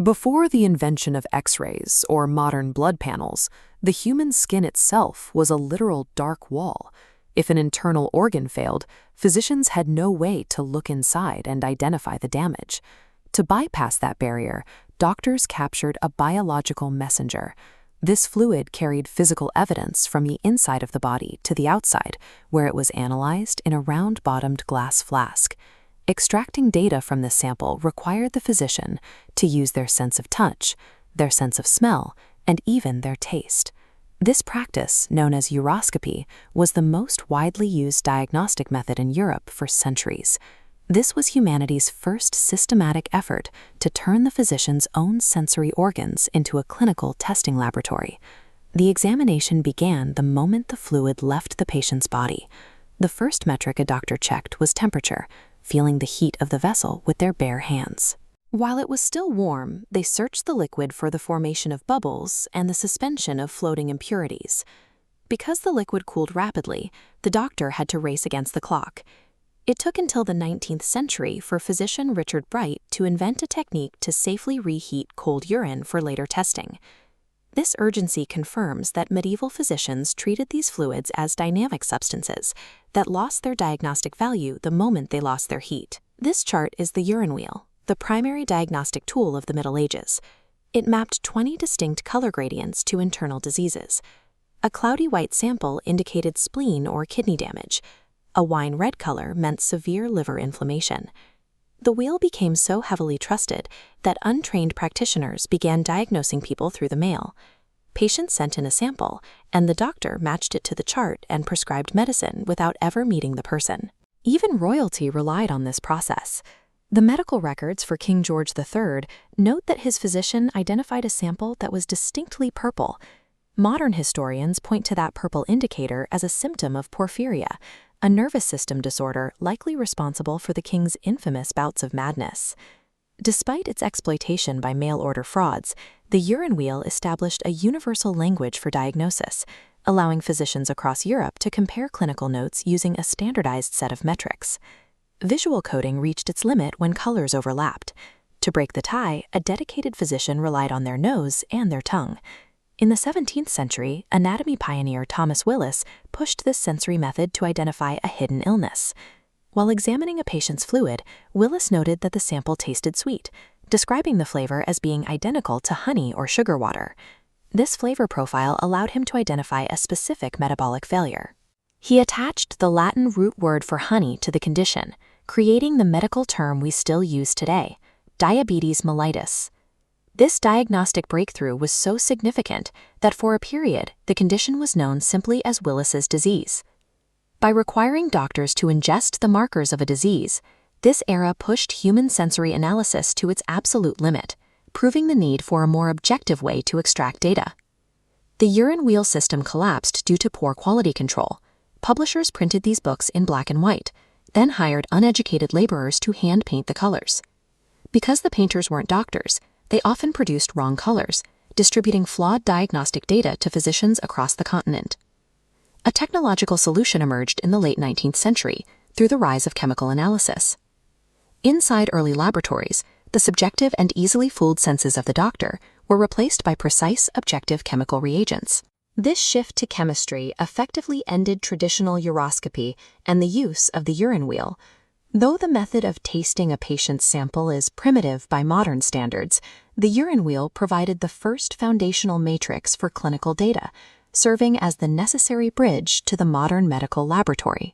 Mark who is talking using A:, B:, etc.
A: Before the invention of X-rays or modern blood panels, the human skin itself was a literal dark wall. If an internal organ failed, physicians had no way to look inside and identify the damage. To bypass that barrier, doctors captured a biological messenger. This fluid carried physical evidence from the inside of the body to the outside, where it was analyzed in a round-bottomed glass flask. Extracting data from this sample required the physician to use their sense of touch, their sense of smell, and even their taste. This practice, known as uroscopy, was the most widely used diagnostic method in Europe for centuries. This was humanity's first systematic effort to turn the physician's own sensory organs into a clinical testing laboratory. The examination began the moment the fluid left the patient's body. The first metric a doctor checked was temperature, feeling the heat of the vessel with their bare hands. While it was still warm, they searched the liquid for the formation of bubbles and the suspension of floating impurities. Because the liquid cooled rapidly, the doctor had to race against the clock. It took until the 19th century for physician Richard Bright to invent a technique to safely reheat cold urine for later testing. This urgency confirms that medieval physicians treated these fluids as dynamic substances that lost their diagnostic value the moment they lost their heat. This chart is the urine wheel, the primary diagnostic tool of the Middle Ages. It mapped 20 distinct color gradients to internal diseases. A cloudy white sample indicated spleen or kidney damage. A wine red color meant severe liver inflammation. The wheel became so heavily trusted that untrained practitioners began diagnosing people through the mail. Patients sent in a sample, and the doctor matched it to the chart and prescribed medicine without ever meeting the person. Even royalty relied on this process. The medical records for King George III note that his physician identified a sample that was distinctly purple. Modern historians point to that purple indicator as a symptom of porphyria, a nervous system disorder likely responsible for the king's infamous bouts of madness. Despite its exploitation by mail-order frauds, the urine wheel established a universal language for diagnosis, allowing physicians across Europe to compare clinical notes using a standardized set of metrics. Visual coding reached its limit when colors overlapped. To break the tie, a dedicated physician relied on their nose and their tongue. In the 17th century, anatomy pioneer Thomas Willis pushed this sensory method to identify a hidden illness. While examining a patient's fluid, Willis noted that the sample tasted sweet, describing the flavor as being identical to honey or sugar water. This flavor profile allowed him to identify a specific metabolic failure. He attached the Latin root word for honey to the condition, creating the medical term we still use today, diabetes mellitus. This diagnostic breakthrough was so significant that for a period, the condition was known simply as Willis's disease. By requiring doctors to ingest the markers of a disease, this era pushed human sensory analysis to its absolute limit, proving the need for a more objective way to extract data. The urine wheel system collapsed due to poor quality control. Publishers printed these books in black and white, then hired uneducated laborers to hand paint the colors. Because the painters weren't doctors, they often produced wrong colors, distributing flawed diagnostic data to physicians across the continent. A technological solution emerged in the late 19th century through the rise of chemical analysis. Inside early laboratories, the subjective and easily fooled senses of the doctor were replaced by precise, objective chemical reagents. This shift to chemistry effectively ended traditional uroscopy and the use of the urine wheel. Though the method of tasting a patient's sample is primitive by modern standards, the urine wheel provided the first foundational matrix for clinical data, serving as the necessary bridge to the modern medical laboratory.